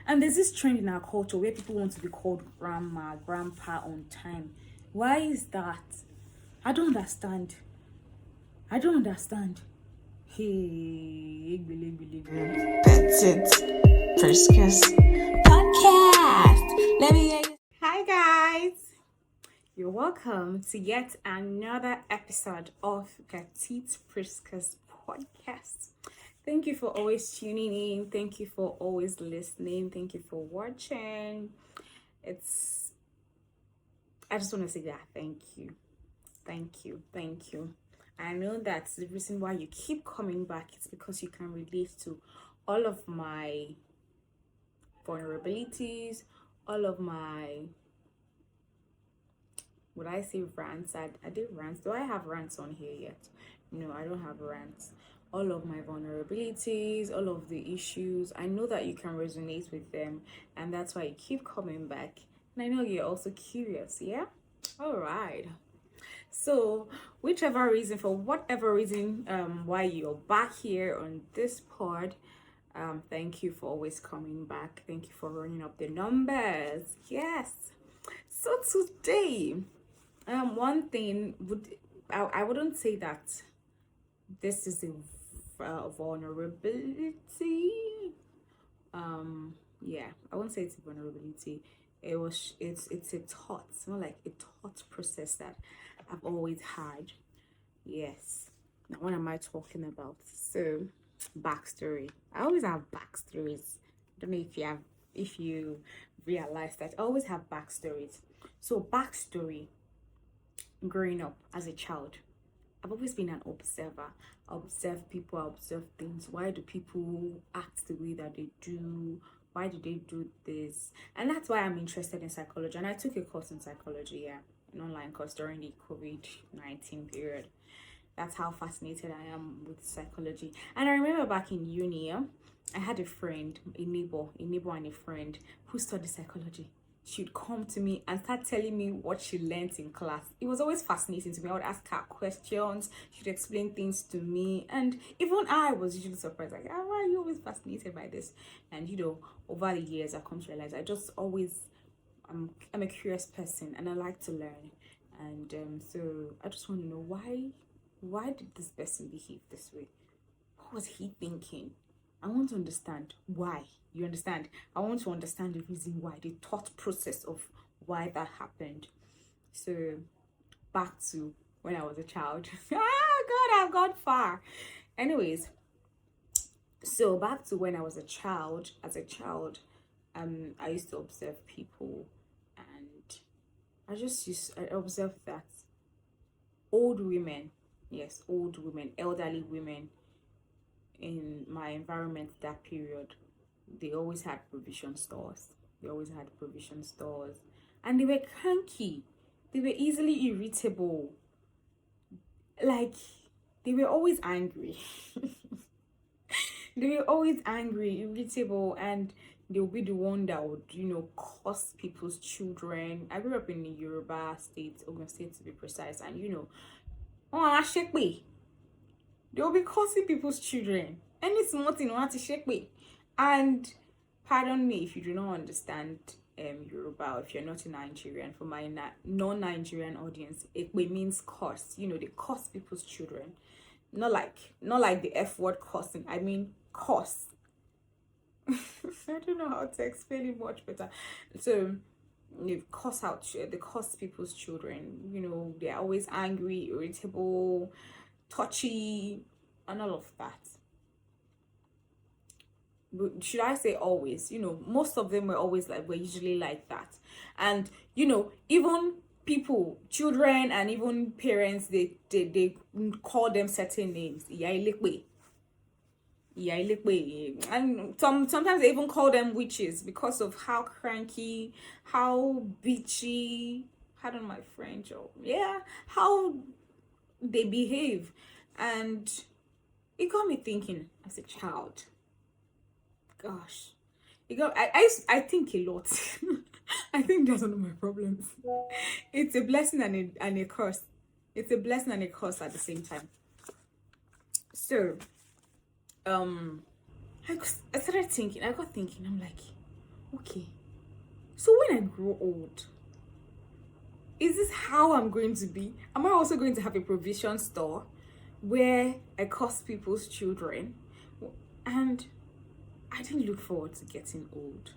And there's this trend in our culture where people want to be called grandma, grandpa on time. Why is that? I don't understand. I don't understand. Hey, That's it. First Kiss Podcast. Let me hear you. hi guys. You're welcome to yet another episode of Petite Priscus Podcast. Thank you for always tuning in. Thank you for always listening. Thank you for watching. I just want to say that thank you. Thank you. Thank you. I know that the reason why you keep coming back is because you can relate to all of my vulnerabilities, all of my, would I say rants? I did rants. Do I have rants on here yet? No, I don't have rants. All of my vulnerabilities, all of the issues, I know that you can resonate with them, and that's why you keep coming back. And I know you're also curious, yeah? All right. So, for whatever reason, why you're back here on this pod, thank you for always coming back. Thank you for running up the numbers. Yes. So today, one thing I wouldn't say that this is a vulnerability. Yeah, I won't say it's a vulnerability. It's a thought. It's more like a thought process that I've always had. Yes. Now, what am I talking about? So, backstory. I always have backstories. I don't know if you realize that I always have backstories. So, backstory. Growing up as a child, I've always been an observer. I observe people, I observe things. Why do people act the way that they do? Why do they do this? And that's why I'm interested in psychology. And I took a course in psychology, yeah, an online course during the COVID-19 period. That's how fascinated I am with psychology. And I remember back in uni, yeah, I had a friend, a neighbor and a friend who studied psychology. She'd come to me and start telling me what she learned in class. It was always fascinating to me. I would ask her questions. She'd explain things to me. And even I was usually surprised, like, why are you always fascinated by this? And, over the years, I've come to realize I'm a curious person and I like to learn. And so I just want to know why did this person behave this way? What was he thinking? I want to understand why. You understand? I want to understand the reason why, the thought process of why that happened. So, back to when I was a child. God, I've gone far. Anyways, so back to when I was a child. As a child, I used to observe people, and I observed that old women, yes, old women, elderly women in my environment that period, they always had provision stores. And they were cranky. They were easily irritable. Like, they were always angry. They were always angry, irritable, and they'll be the one that would, curse people's children. I grew up in the Yoruba state, Ogun State to be precise, and they'll be cursing people's children. Any small thing want to shake me. And pardon me if you do not understand Yoruba, or if you're not a Nigerian. For my non-Nigerian audience, ekpe means curse. They curse people's children. Not like the F word cursing. I mean curse. I don't know how to explain it much better. So they curse people's children. They're always angry, irritable, touchy, and all of that. But should I say always? Most of them were usually like that. And even people, children, and even parents, they call them certain names. And sometimes they even call them witches because of how cranky, how bitchy, pardon my French, how they behave. And it got me thinking as a child. Gosh, I think a lot. I think that's one of my problems. It's a blessing and a curse. It's a blessing and a curse at the same time. So, I got thinking. I'm like, okay, so when I grow old, is this how I'm going to be? Am I also going to have a provision store where I cost people's children? And I didn't look forward to getting old.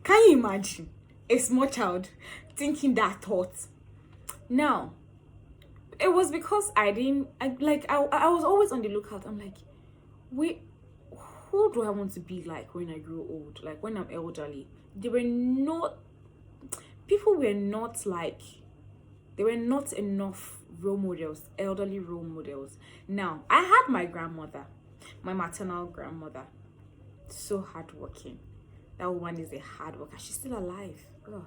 Can you imagine a small child thinking that thought? Now, it was because I was always on the lookout. I'm like, wait, who do I want to be like when I grow old? Like when I'm elderly? People were not like, there were not enough role models, elderly role models. Now, I had my grandmother, my maternal grandmother, so hardworking. That woman is a hard worker. She's still alive. Oh,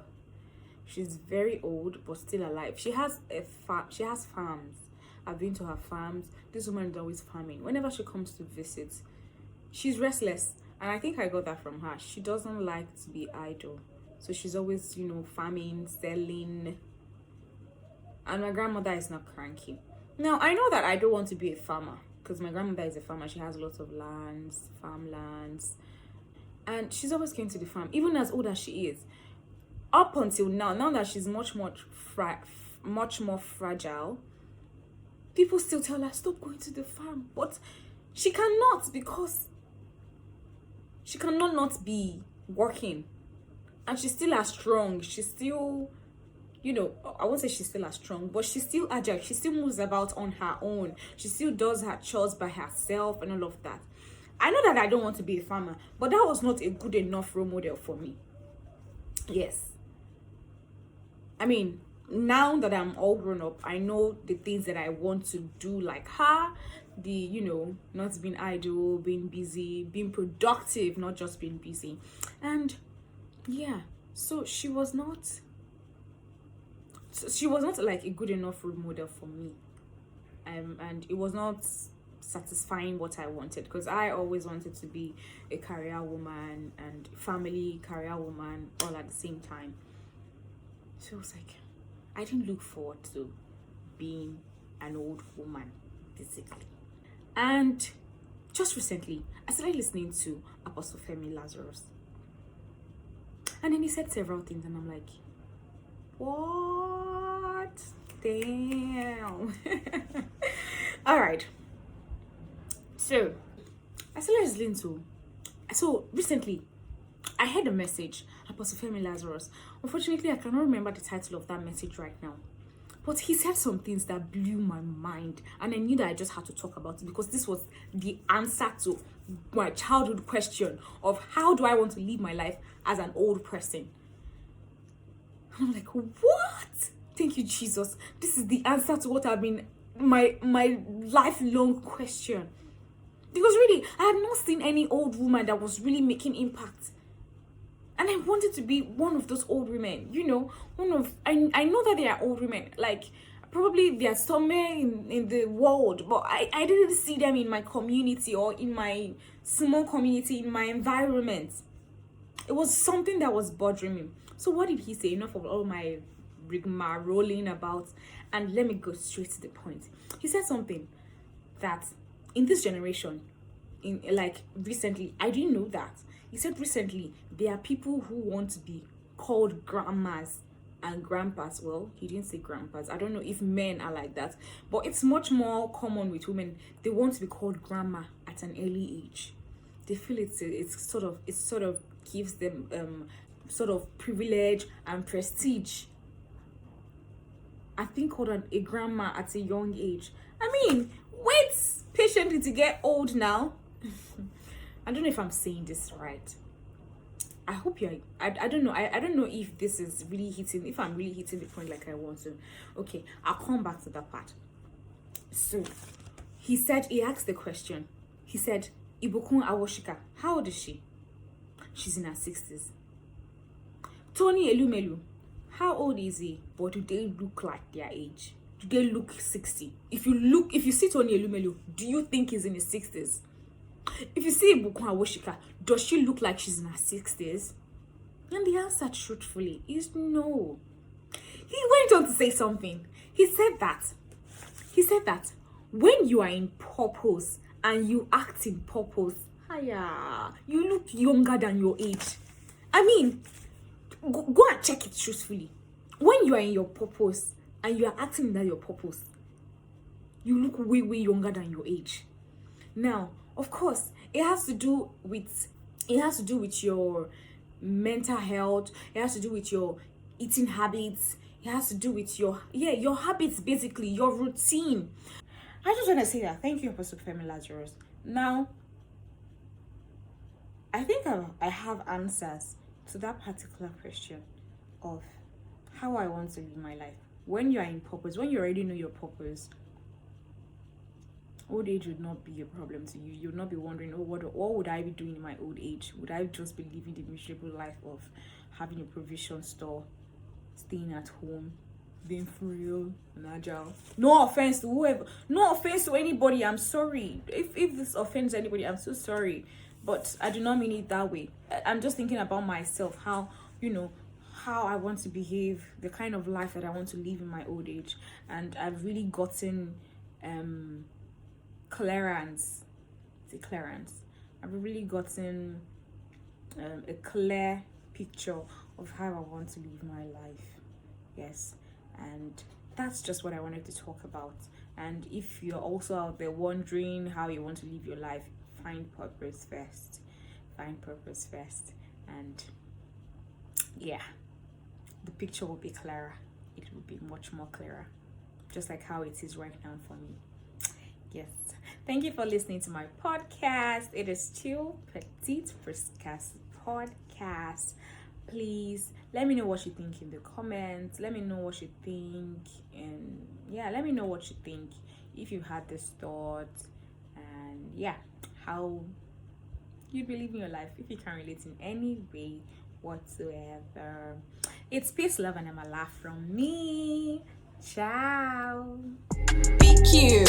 she's very old but still alive. She has farms. I've been to her farms. This woman is always farming. Whenever she comes to visit, she's restless, and I think I got that from her. She doesn't like to be idle, so she's always, farming, selling. And my grandmother is not cranky. Now, I know that I don't want to be a farmer because my grandmother is a farmer. She has lots of lands, farmlands, and she's always going to the farm, even as old as she is. Up until now that she's much more fragile, people still tell her, stop going to the farm. But she cannot, because she cannot not be working. And she's still as strong. She's still, I won't say she's still as strong, but she's still agile. She still moves about on her own. She still does her chores by herself and all of that. I know that I don't want to be a farmer, but that was not a good enough role model for me. Yes. I mean, now that I'm all grown up, I know the things that I want to do like her. Not being idle, being busy, being productive, not just being busy. And yeah, so she was not like a good enough role model for me. And it was not satisfying what I wanted, because I always wanted to be a career woman and family career woman all at the same time. So it was like, I didn't look forward to being an old woman physically. And just recently, I started listening to Apostle Femi Lazarus. And then he said several things, and I'm like, what? Damn. All right. So, I started listening to. So, recently, I heard a message, Apostle Femi Lazarus. Unfortunately, I cannot remember the title of that message right now. But he said some things that blew my mind. And I knew that I just had to talk about it, because this was the answer to my childhood question of how do I want to live my life as an old person. And I'm like, what? Thank you, Jesus. This is the answer to what I've been, my lifelong question. Because really, I had not seen any old woman that was really making impact. And I wanted to be one of those old women, I know that there are old women, like, probably they are somewhere in the world, but I didn't see them in my community or in my small community, in my environment. It was something that was bothering me. So what did he say? Enough of all my rolling about, and let me go straight to the point. He said something that in this generation, recently, I didn't know that. He said recently, there are people who want to be called grandmas and grandpas. Well, he didn't say grandpas. I don't know if men are like that, but it's much more common with women. They want to be called grandma at an early age. They feel it sort of gives them sort of privilege and prestige. I think called a grandma at a young age. I mean, wait patiently to get old now. I don't know if I'm saying this right. I hope you're. I don't know. I don't know if this is really hitting. If I'm really hitting the point like I want to. Okay, I'll come back to that part. So, he asked the question. He said, Ibukun Awoshika, how old is she? She's in her 60s. Tony Elumelu, how old is he? But do they look like their age? Do they look 60? If you see Tony Elumelu, do you think he's in his 60s? If you see Ibukun Awoshika, does she look like she's in her 60s? And the answer, truthfully, is no. He went on to say something. He said that when you are in purpose and you act in purpose, Yeah, you look younger than your age. I mean, go and check it truthfully. When you are in your purpose and you are acting that your purpose, you look way younger than your age. Now, of course, it has to do with your mental health. It has to do with your eating habits. It has to do with your habits, basically your routine. I just want to say that. Thank you, Apostle Femi Lazarus. Now, I think I have answers to that particular question of how I want to live my life. When you are in purpose, when you already know your purpose, old age would not be a problem to you. You would not be wondering, oh, what would I be doing in my old age? Would I just be living the miserable life of having a provision store, staying at home, being frail and agile? No offense to whoever, no offense to anybody. I'm sorry. If this offends anybody, I'm so sorry. But I do not mean it that way. I'm just thinking about myself, how I want to behave, the kind of life that I want to live in my old age. And I've really gotten clearance. I've really gotten a clear picture of how I want to live my life. Yes, and that's just what I wanted to talk about. And if you're also out there wondering how you want to live your life, find purpose first. And yeah, the picture will be clearer. It will be much more clearer, just like how it is right now for me. Yes. Thank you for listening to my podcast. It is still Petite Friskas podcast. Please let me know what you think in the comments. Let me know what you think, and let me know what you think if you had this thought, and how you believe in your life, if you can relate in any way whatsoever. It's peace, love, and a laugh from me. Ciao. Be cute.